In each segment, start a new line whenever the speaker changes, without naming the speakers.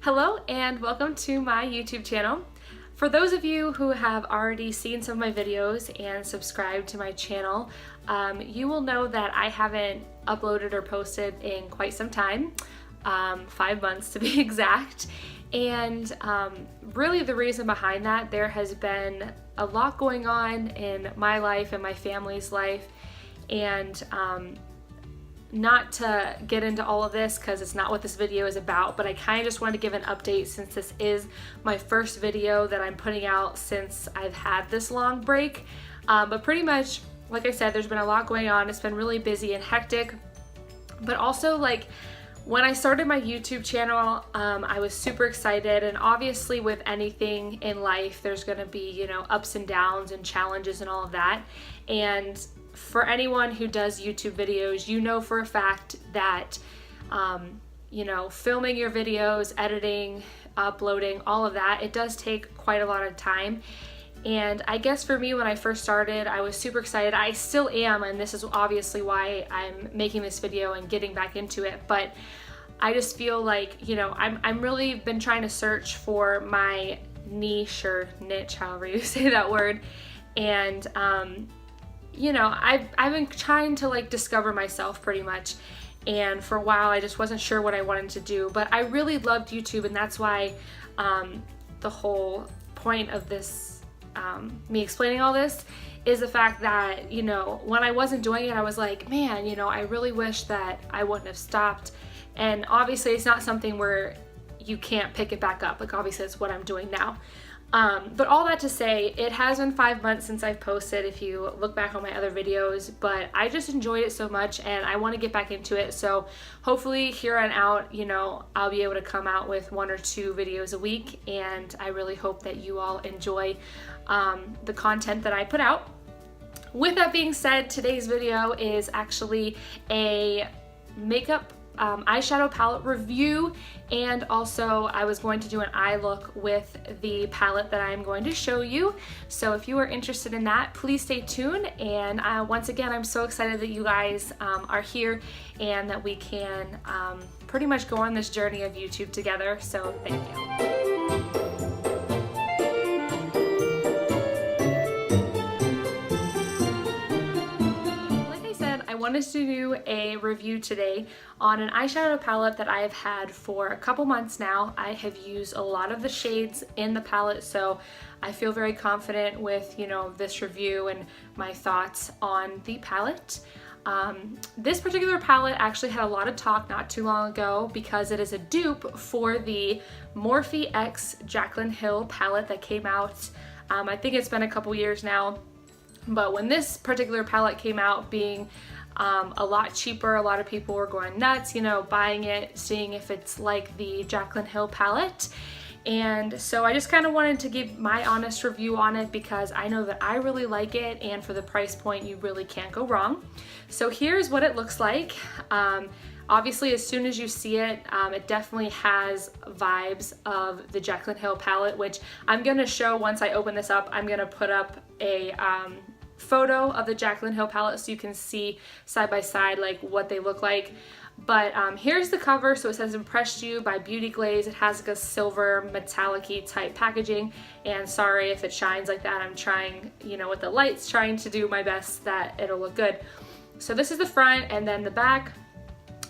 Hello and welcome to my YouTube channel. For those of you who have already seen some of my videos and subscribed to my channel, you will know that I haven't uploaded or posted in quite some time, 5 months to be exact. And really the reason behind that, there has been a lot going on in my life and my family's life, and not to get into all of this because it's not what this video is about, but I kind of just wanted to give an update since this is my first video that I'm putting out since I've had this long break. But pretty much, like I said, there's been a lot going on. It's been really busy and hectic, but also like when I started my YouTube channel, I was super excited, and obviously with anything in life, there's gonna be, you know, ups and downs and challenges and all of that. And for anyone who does YouTube videos, you know for a fact that, you know, filming your videos, editing, uploading, all of that, it does take quite a lot of time. And I guess for me, when I first started, I was super excited. I still am, and this is obviously why I'm making this video and getting back into it. But I just feel like, you know, I'm really been trying to search for my niche or niche, however you say that word. And, you know, I've been trying to like discover myself pretty much. And for a while, I just wasn't sure what I wanted to do. But I really loved YouTube, and that's why the whole point of this, me explaining all this, is the fact that, you know, when I wasn't doing it, I was like, man, you know, I really wish that I wouldn't have stopped. And obviously it's not something where you can't pick it back up. Like obviously it's what I'm doing now. But all that to say, it has been 5 months since I've posted, if you look back on my other videos, but I just enjoyed it so much and I want to get back into it. So hopefully here on out, you know, I'll be able to come out with 1 or 2 videos a week, and I really hope that you all enjoy the content that I put out. With that being said, today's video is actually a makeup eyeshadow palette review, and also I was going to do an eye look with the palette that I'm going to show you. So if you are interested in that, please stay tuned. And once again, I'm so excited that you guys are here and that we can pretty much go on this journey of YouTube together. So thank you. I wanted to do a review today on an eyeshadow palette that I've had for a couple months now. I have used a lot of the shades in the palette, so I feel very confident with, you know, this review and my thoughts on the palette. This particular palette actually had a lot of talk not too long ago because it is a dupe for the Morphe X Jaclyn Hill palette that came out. I think it's been a couple years now, but when this particular palette came out, being a lot cheaper, a lot of people were going nuts, you know, buying it, seeing if it's like the Jaclyn Hill palette. And so I just kind of wanted to give my honest review on it because I know that I really like it, and for the price point, you really can't go wrong. So here's what it looks like. Obviously, as soon as you see it, it definitely has vibes of the Jaclyn Hill palette, which I'm going to show once I open this up. I'm going to put up a photo of the Jaclyn Hill palette so you can see side by side like what they look like. But here's the cover. So it says "Impressed You" by Beauty Glaze. It has like a silver metallic-y type packaging, and sorry if it shines like that. I'm trying, you know, with the lights, trying to do my best that it'll look good. So this is the front, and then the back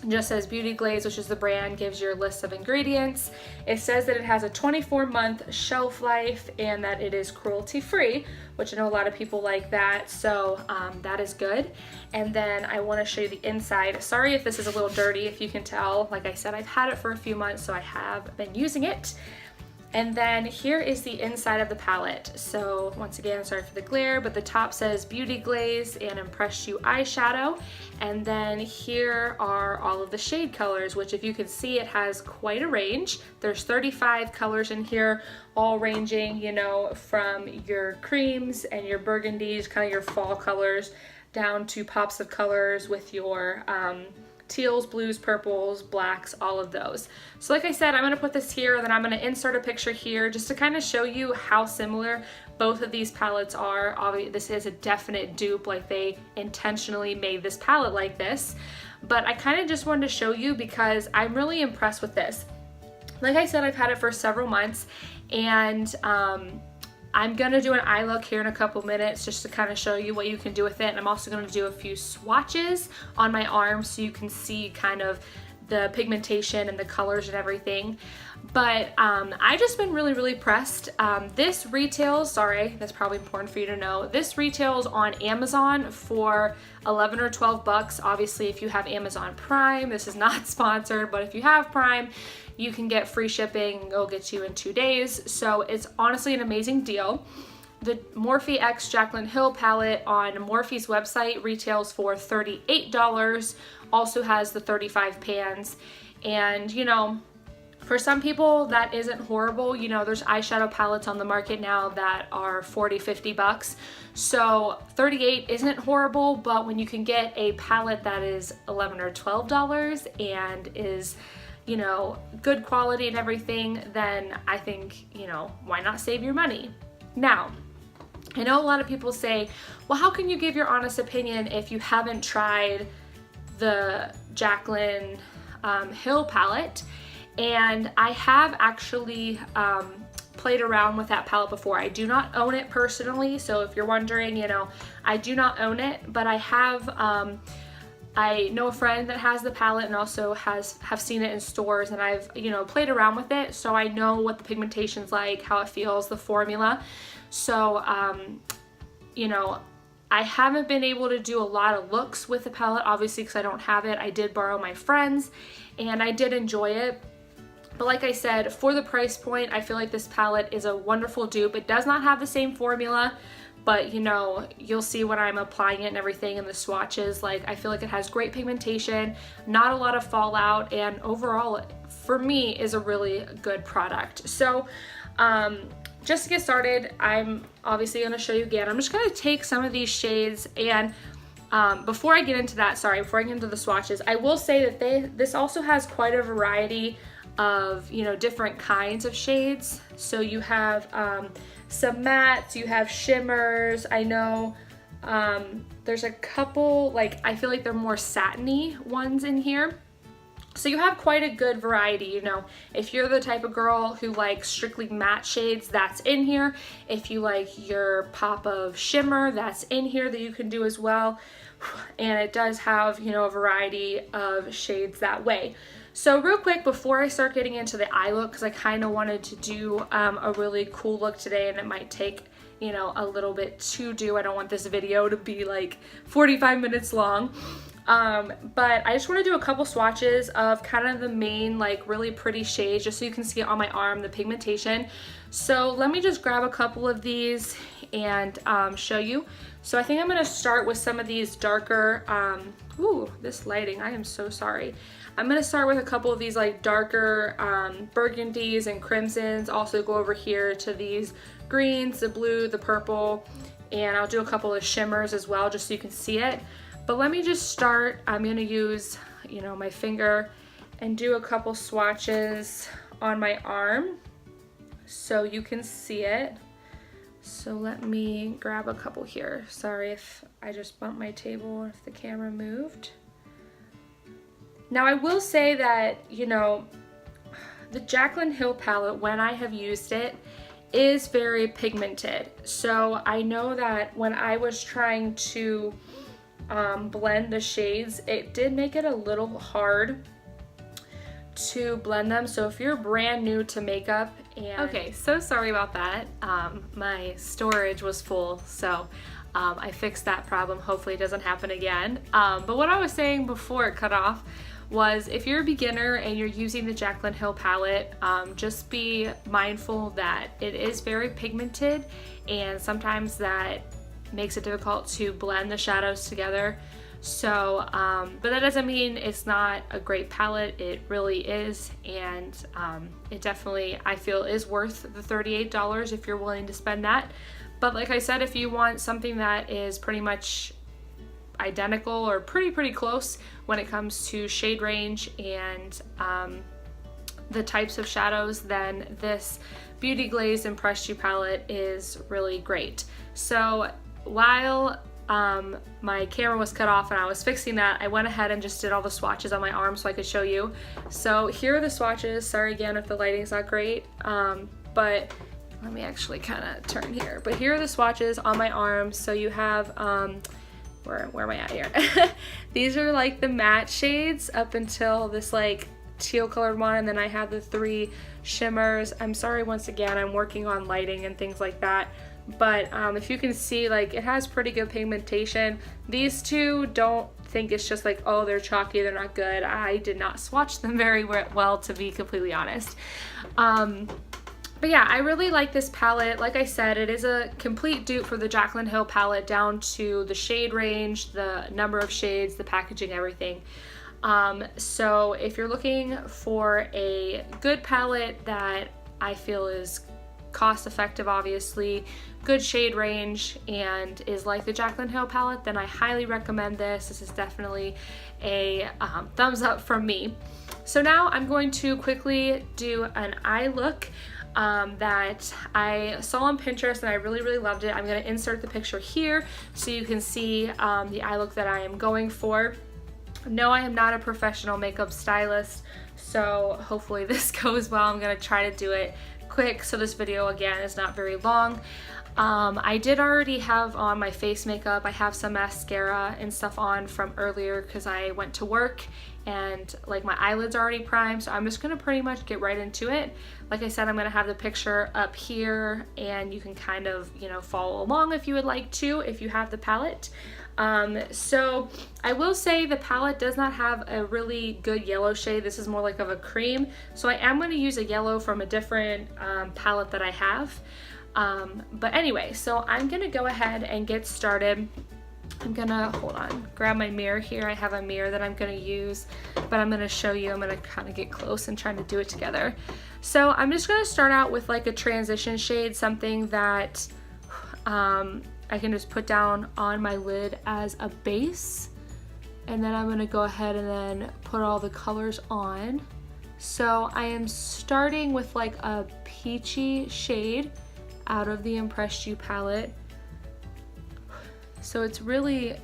just says Beauty Glaze, which is the brand, gives your list of ingredients. It says that it has a 24-month shelf life and that it is cruelty-free, which I know a lot of people like that, so that is good. And then I want to show you the inside. Sorry if this is a little dirty, if you can tell. Like I said, I've had it for a few months, so I have been using it. And then here is the inside of the palette. So once again, sorry for the glare, but the top says Beauty Glaze and Impressed You eyeshadow. And then here are all of the shade colors, which if you can see, it has quite a range. There's 35 colors in here, all ranging, you know, from your creams and your burgundies, kind of your fall colors, down to pops of colors with your teals, blues, purples, blacks, all of those. So like I said, I'm going to put this here, and then I'm going to insert a picture here just to kind of show you how similar both of these palettes are. Obviously, this is a definite dupe, like they intentionally made this palette like this. But I kind of just wanted to show you because I'm really impressed with this. Like I said, I've had it for several months, and I'm gonna do an eye look here in a couple minutes just to kind of show you what you can do with it. And I'm also gonna do a few swatches on my arm so you can see kind of the pigmentation and the colors and everything. But I just been really impressed. This retails, sorry, that's probably important for you to know, this retails on Amazon for 11 or 12 bucks. Obviously, if you have Amazon Prime, this is not sponsored, but if you have Prime, you can get free shipping. It'll get you in 2 days. So it's honestly an amazing deal. The Morphe X Jaclyn Hill palette on Morphe's website retails for $38, also has the 35 pans. And you know, for some people that isn't horrible. You know, there's eyeshadow palettes on the market now that are 40, 50 bucks. So 38 isn't horrible, but when you can get a palette that is 11 or $12 and is, you know, good quality and everything, then I think, you know, why not save your money? Now, I know a lot of people say, well, how can you give your honest opinion if you haven't tried the Jaclyn Hill palette? And I have actually played around with that palette before. I do not own it personally, so if you're wondering, you know, I do not own it, but I have, I know a friend that has the palette and also have seen it in stores, and I've, you know, played around with it, so I know what the pigmentation's like, how it feels, the formula. So, you know, I haven't been able to do a lot of looks with the palette, obviously, because I don't have it. I did borrow my friend's, and I did enjoy it. But like I said, for the price point, I feel like this palette is a wonderful dupe. It does not have the same formula, but you know, you'll see when I'm applying it and everything in the swatches, like I feel like it has great pigmentation, not a lot of fallout, and overall, for me, is a really good product. So, just to get started, I'm obviously going to show you again. I'm just going to take some of these shades, and before I get into that, before I get into the swatches, I will say that this also has quite a variety of, you know, different kinds of shades. So you have some mattes, you have shimmers. I know there's a couple, like, I feel like they're more satiny ones in here. So you have quite a good variety, you know. If you're the type of girl who likes strictly matte shades, that's in here. If you like your pop of shimmer, that's in here that you can do as well. And it does have, you know, a variety of shades that way. So real quick, before I start getting into the eye look, because I kind of wanted to do a really cool look today, and it might take, you know, a little bit to do. I don't want this video to be like 45 minutes long. But I just want to do a couple swatches of kind of the main, like, really pretty shades, just so you can see it on my arm, the pigmentation. So let me just grab a couple of these and show you. So I think I'm going to start with some of these darker, ooh, this lighting, I am so sorry. I'm going to start with a couple of these like darker burgundies and crimsons, also go over here to these greens, the blue, the purple, and I'll do a couple of shimmers as well just so you can see it. But let me just start. I'm going to use, you know, my finger and do a couple swatches on my arm so you can see it. So let me grab a couple here. Sorry if I just bumped my table or if the camera moved. Now I will say that, you know, the Jaclyn Hill palette, when I have used it, is very pigmented. So I know that when I was trying to blend the shades, it did make it a little hard to blend them. So if you're brand new to makeup and... Okay, so sorry about that. My storage was full, so I fixed that problem. Hopefully it doesn't happen again. But what I was saying before it cut off was, if you're a beginner and you're using the Jaclyn Hill palette, just be mindful that it is very pigmented, and sometimes that makes it difficult to blend the shadows together. So, but that doesn't mean it's not a great palette. It really is, and it definitely, I feel, is worth the $38 if you're willing to spend that. But like I said, if you want something that is pretty much identical or pretty close when it comes to shade range and the types of shadows, then this Beauty Glazed Impressed You palette is really great. So while my camera was cut off and I was fixing that, I went ahead and just did all the swatches on my arm so I could show you. So here are the swatches. Sorry again if the lighting's not great, but let me actually kind of turn here. But here are the swatches on my arm. So you have, where am I at here? These are like the matte shades up until this like teal colored one, and then I have the 3 shimmers. I'm sorry once again, I'm working on lighting and things like that. But if you can see, like, it has pretty good pigmentation. These two, don't think it's just like, oh, they're chalky, they're not good. I did not swatch them very well, to be completely honest. But yeah, I really like this palette. Like I said, it is a complete dupe for the Jaclyn Hill palette, down to the shade range, the number of shades, the packaging, everything. So if you're looking for a good palette that I feel is cost effective, obviously, good shade range, and is like the Jaclyn Hill palette, then I highly recommend this. This is definitely a thumbs up from me. So now I'm going to quickly do an eye look that I saw on Pinterest and I really loved it. I'm going to insert the picture here so you can see the eye look that I am going for. No, I am not a professional makeup stylist, so hopefully this goes well. I'm going to try to do it quick so this video again is not very long. I did already have on my face makeup. I have some mascara and stuff on from earlier because I went to work and like my eyelids are already primed, so I'm just gonna pretty much get right into it. Like I said, I'm gonna have the picture up here and you can kind of, you know, follow along if you would like to, if you have the palette. So I will say the palette does not have a really good yellow shade. This is more like of a cream, so I am going to use a yellow from a different palette that I have. But anyway, so I'm gonna go ahead and get started. I'm gonna, hold on, grab my mirror here. I have a mirror that I'm gonna use, but I'm gonna show you, I'm gonna kind of get close and try to do it together. So I'm just gonna start out with like a transition shade, something that I can just put down on my lid as a base, and then I'm gonna go ahead and then put all the colors on. So I am starting with like a peachy shade out of the Impressed You palette. So it's really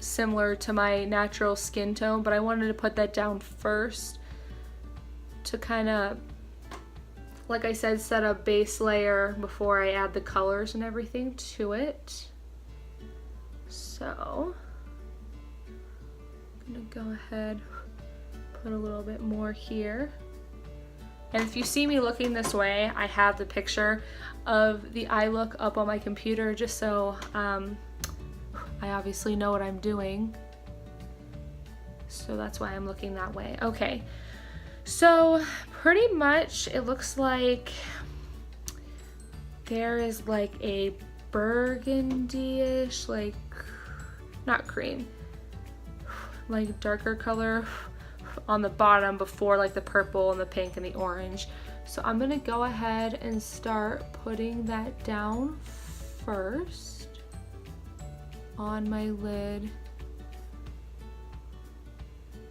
similar to my natural skin tone, but I wanted to put that down first to kind of, like I said, set a base layer before I add the colors and everything to it. So I'm gonna go ahead, put a little bit more here. And if you see me looking this way, I have the picture of the eye look up on my computer just so I obviously know what I'm doing. So that's why I'm looking that way. Okay, so pretty much it looks like there is like a burgundy-ish, like, not cream, like darker color on the bottom before like the purple and the pink and the orange. So I'm gonna go ahead and start putting that down first on my lid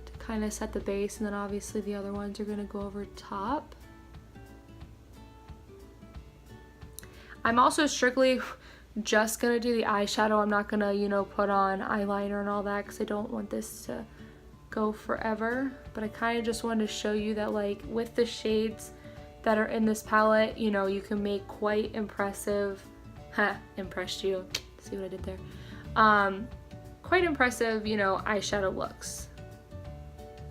to kind of set the base, and then obviously the other ones are gonna go over top. I'm also strictly just gonna do the eyeshadow. I'm not gonna, you know, put on eyeliner and all that because I don't want this to go forever, but I kind of just wanted to show you that like with the shades that are in this palette, you know, you can make quite impressive, impressed you, see what I did there, quite impressive, you know, eyeshadow looks.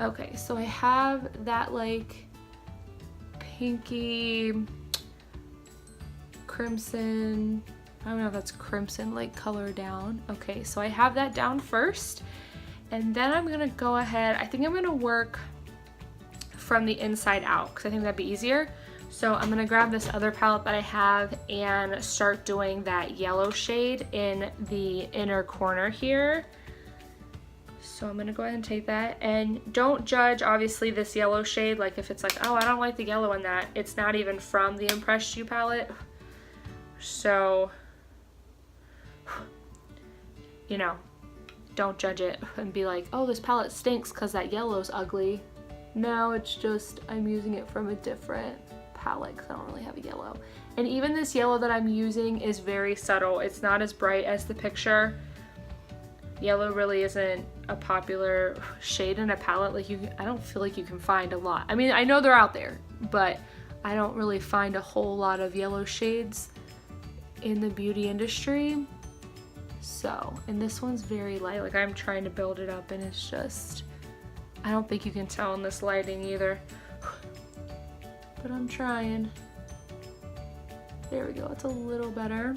Okay, so I have that like pinky crimson, I don't know if that's crimson, like color down. Okay, so I have that down first. And then I'm gonna go ahead, I think I'm gonna work from the inside out because I think that'd be easier. So I'm gonna grab this other palette that I have and start doing that yellow shade in the inner corner here. So I'm gonna go ahead and take that, and don't judge obviously this yellow shade, like if it's like, oh, I don't like the yellow in that, it's not even from the Impressed You palette. So, you know, don't judge it and be like, oh, this palette stinks because that yellow's ugly. No, it's just I'm using it from a different palette because I don't really have a yellow. And even this yellow that I'm using is very subtle. It's not as bright as the picture. Yellow really isn't a popular shade in a palette. Like I don't feel like you can find a lot. I mean, I know they're out there, but I don't really find a whole lot of yellow shades in the beauty industry. So, and this one's very light. Like I'm trying to build it up and it's just, I don't think you can tell in this lighting either. But I'm trying. There we go, it's a little better.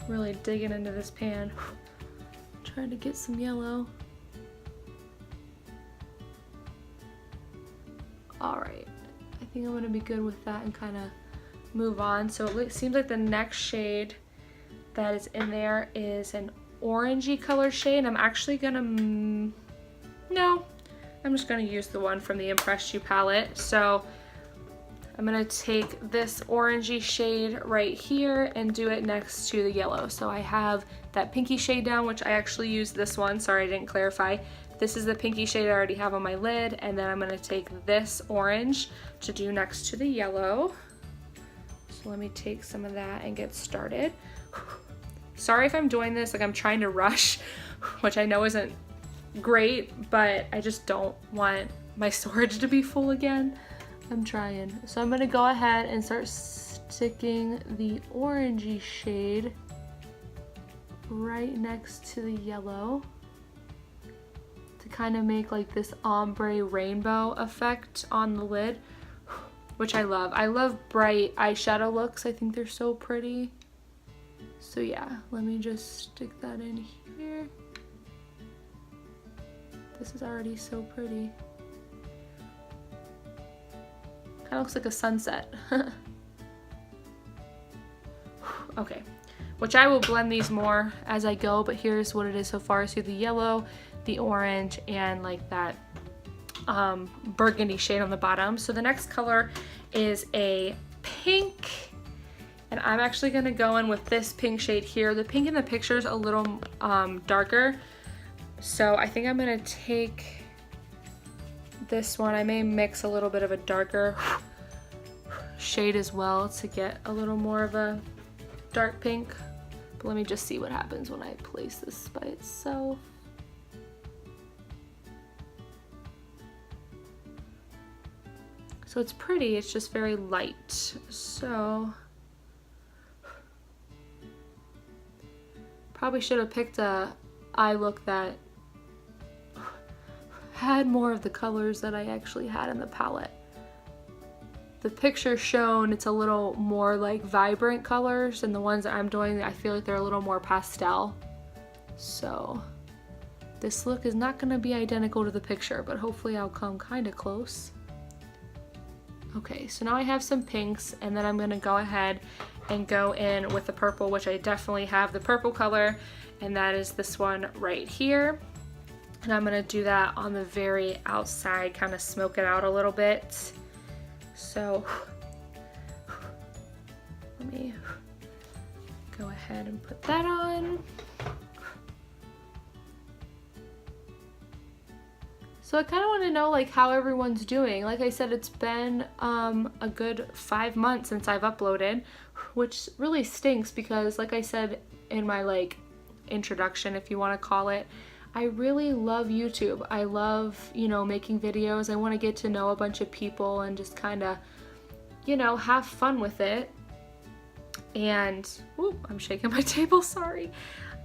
Really digging into this pan. Trying to get some yellow. Alright, I think I'm gonna be good with that and kind of move on. So it seems like the next shade that is in there is an orangey color shade. I'm actually gonna, no, I'm just gonna use the one from the Impress You palette. So I'm gonna take this orangey shade right here and do it next to the yellow. So I have that pinky shade down, which I actually used this one. Sorry, I didn't clarify. This is the pinky shade I already have on my lid, and then I'm gonna take this orange to do next to the yellow. So let me take some of that and get started. Sorry if I'm doing this, like I'm trying to rush, which I know isn't great, but I just don't want my storage to be full again. I'm trying. So I'm gonna go ahead and start sticking the orangey shade right next to the yellow to kind of make like this ombre rainbow effect on the lid, which I love. I love bright eyeshadow looks. I think they're so pretty. So yeah, let me just stick that in here. This is already so pretty. Kind of looks like a sunset. Okay, which I will blend these more as I go, but here's what it is so far. So the yellow, the orange, and like that burgundy shade on the bottom. So the next color is a pink, and I'm actually gonna go in with this pink shade here. The pink in the picture is a little darker, so I think I'm gonna take this one. I may mix a little bit of a darker shade as well to get a little more of a dark pink. But let me just see what happens when I place this by itself. So it's pretty, it's just very light. So probably should have picked a eye look that had more of the colors that I actually had in the palette. The picture shown, it's a little more like vibrant colors, and the ones that I'm doing, I feel like they're a little more pastel. So this look is not gonna be identical to the picture, but hopefully I'll come kind of close. Okay, so now I have some pinks, and then I'm gonna go ahead and go in with the purple, which I definitely have the purple color, and that is this one right here. And I'm gonna do that on the very outside, kind of smoke it out a little bit. So let me go ahead and put that on. So I kind of want to know like how everyone's doing. Like I said, it's been a good 5 months since I've uploaded, which really stinks because like I said in my like introduction, if you want to call it, I really love YouTube. I love, you know, making videos. I want to get to know a bunch of people and just kind of, you know, have fun with it. And, ooh, I'm shaking my table, sorry.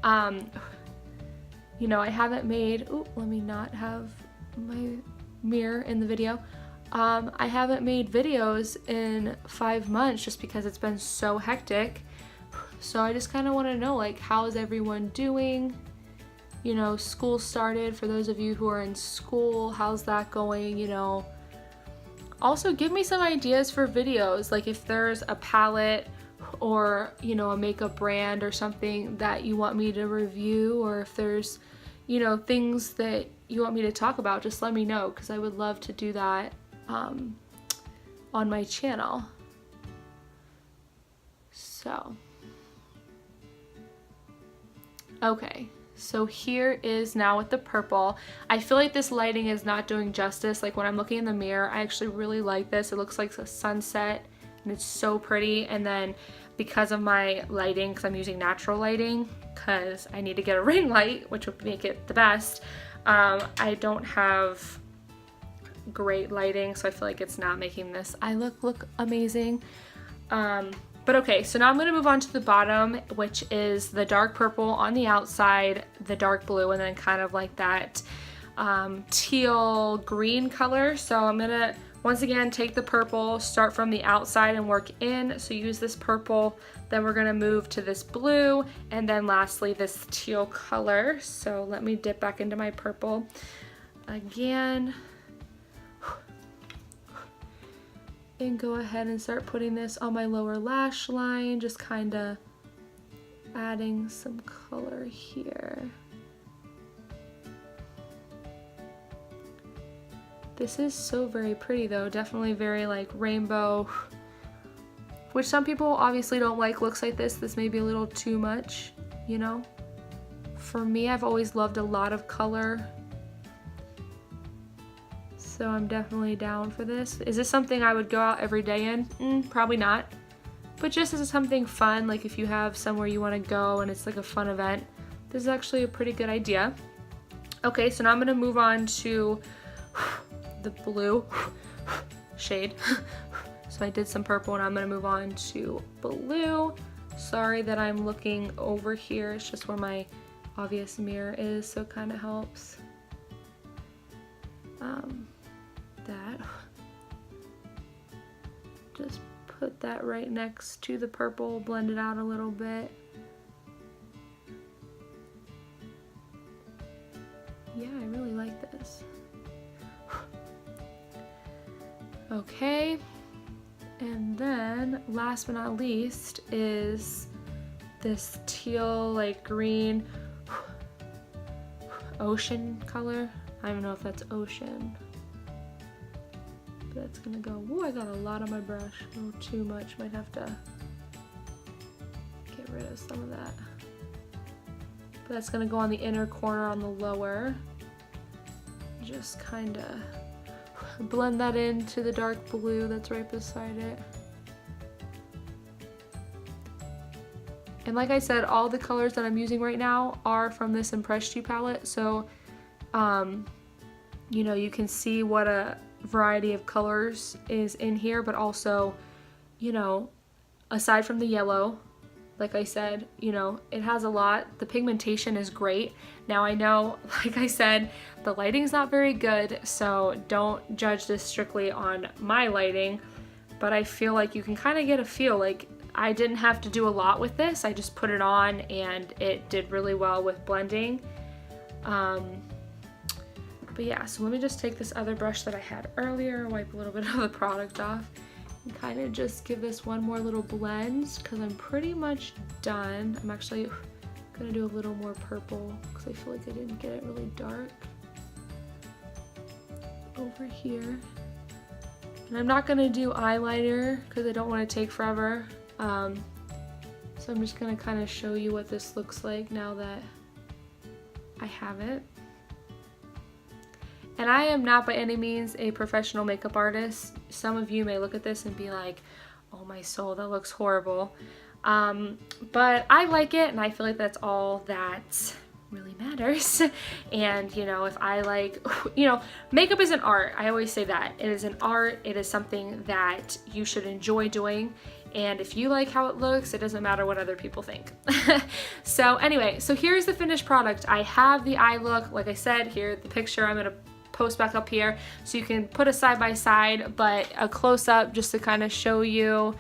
You know, I haven't made, ooh, let me not have my mirror in the video. I haven't made videos in 5 months just because it's been so hectic. So I just kind of want to know, like, how's everyone doing? You know, school started. For those of you who are in school, how's that going? You know, also give me some ideas for videos, like if there's a palette or, you know, a makeup brand or something that you want me to review, or if there's, you know, things that you want me to talk about, just let me know, because I would love to do that on my channel. So okay, So here is now with the purple. I feel like this lighting is not doing justice. Like when I'm looking in the mirror, I actually really like this. It looks like a sunset and it's so pretty. And then because of my lighting, because I'm using natural lighting, because I need to get a ring light, which would make it the best, I don't have great lighting, so I feel like it's not making this eye look amazing. But okay, so now I'm going to move on to the bottom, which is the dark purple on the outside, the dark blue, and then kind of like that teal green color. So I'm going to, once again, take the purple, start from the outside and work in. So use this purple, then we're going to move to this blue, and then lastly this teal color. So let me dip back into my purple again. And go ahead and start putting this on my lower lash line, just kind of adding some color here. This is so very pretty though, definitely very like rainbow, which some people obviously don't like looks like this. This may be a little too much, you know? For me, I've always loved a lot of color. So I'm definitely down for this. Is this something I would go out every day in? Probably not. But just as something fun, like if you have somewhere you want to go and it's like a fun event, this is actually a pretty good idea. Okay, so now I'm going to move on to the blue shade. So I did some purple and I'm going to move on to blue. Sorry that I'm looking over here. It's just where my obvious mirror is, so it kind of helps. That. Just put that right next to the purple, blend it out a little bit. Yeah, I really like this. Okay, and then last but not least is this teal, like green ocean color. I don't know if that's ocean. But that's gonna go. Ooh, I got a lot on my brush. A little too much. Might have to get rid of some of that. But that's gonna go on the inner corner on the lower. Just kinda blend that into the dark blue that's right beside it. And like I said, all the colors that I'm using right now are from this Impressed You palette. So you know, you can see what a variety of colors is in here, but also, you know, aside from the yellow, like I said, you know, it has a lot. The pigmentation is great. Now I know, like I said, the lighting's not very good, so don't judge this strictly on my lighting, but I feel like you can kind of get a feel. Like I didn't have to do a lot with this. I just put it on and it did really well with blending. But yeah, so let me just take this other brush that I had earlier, wipe a little bit of the product off, and kind of just give this one more little blend because I'm pretty much done. I'm actually gonna do a little more purple because I feel like I didn't get it really dark over here. And I'm not gonna do eyeliner because I don't want to take forever. So I'm just gonna kind of show you what this looks like now that I have it. And I am not by any means a professional makeup artist. Some of you may look at this and be like, oh my soul, that looks horrible. But I like it and I feel like that's all that really matters. And you know, if I like, you know, makeup is an art. I always say that. It is an art. It is something that you should enjoy doing. And if you like how it looks, it doesn't matter what other people think. So anyway, so here's the finished product. I have the eye look. Like I said, here, the picture I'm gonna post back up here so you can put a side by side, but a close up just to kind of show you.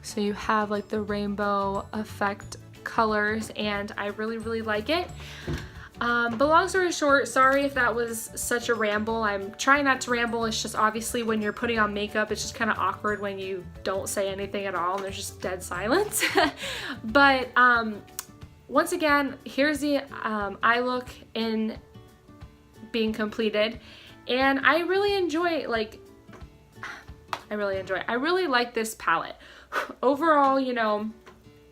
So you have like the rainbow effect colors and I really, really like it. But long story short, sorry if that was such a ramble. I'm trying not to ramble. It's just obviously when you're putting on makeup, it's just kind of awkward when you don't say anything at all and there's just dead silence. But once again, here's the eye look in being completed, and I really enjoy, like, I really like this palette. Overall, you know,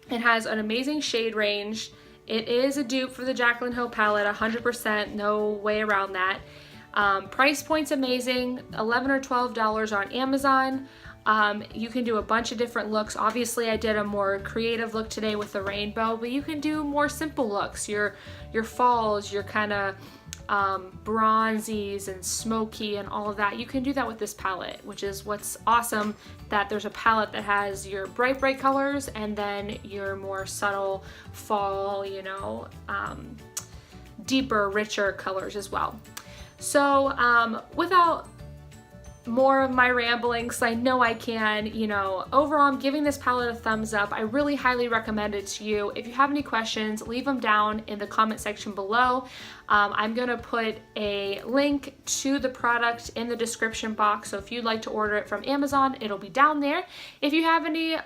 it has an amazing shade range. It is a dupe for the Jaclyn Hill palette, 100%, no way around that. Price point's amazing, $11 or $12 on Amazon. You can do a bunch of different looks. Obviously I did a more creative look today with the rainbow, but you can do more simple looks. Your falls, your kind of bronzies and smoky and all of that. You can do that with this palette, which is what's awesome, that there's a palette that has your bright colors and then your more subtle fall, you know, deeper, richer colors as well. So without more of my ramblings, I know I can, you know, overall I'm giving this palette a thumbs up. I really highly recommend it to you. If you have any questions, leave them down in the comment section below. I'm gonna put a link to the product in the description box, so if you'd like to order it from Amazon, it'll be down there. If you have any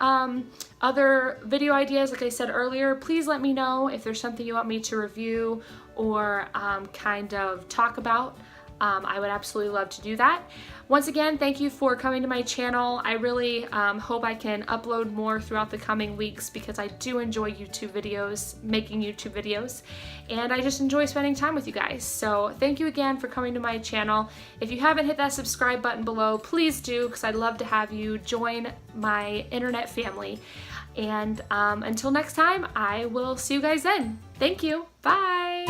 other video ideas, like I said earlier, please let me know if there's something you want me to review or kind of talk about. I would absolutely love to do that. Once again, thank you for coming to my channel. I really hope I can upload more throughout the coming weeks because I do enjoy YouTube videos, making YouTube videos, and I just enjoy spending time with you guys. So thank you again for coming to my channel. If you haven't hit that subscribe button below, please do, because I'd love to have you join my internet family. And until next time, I will see you guys then. Thank you. Bye.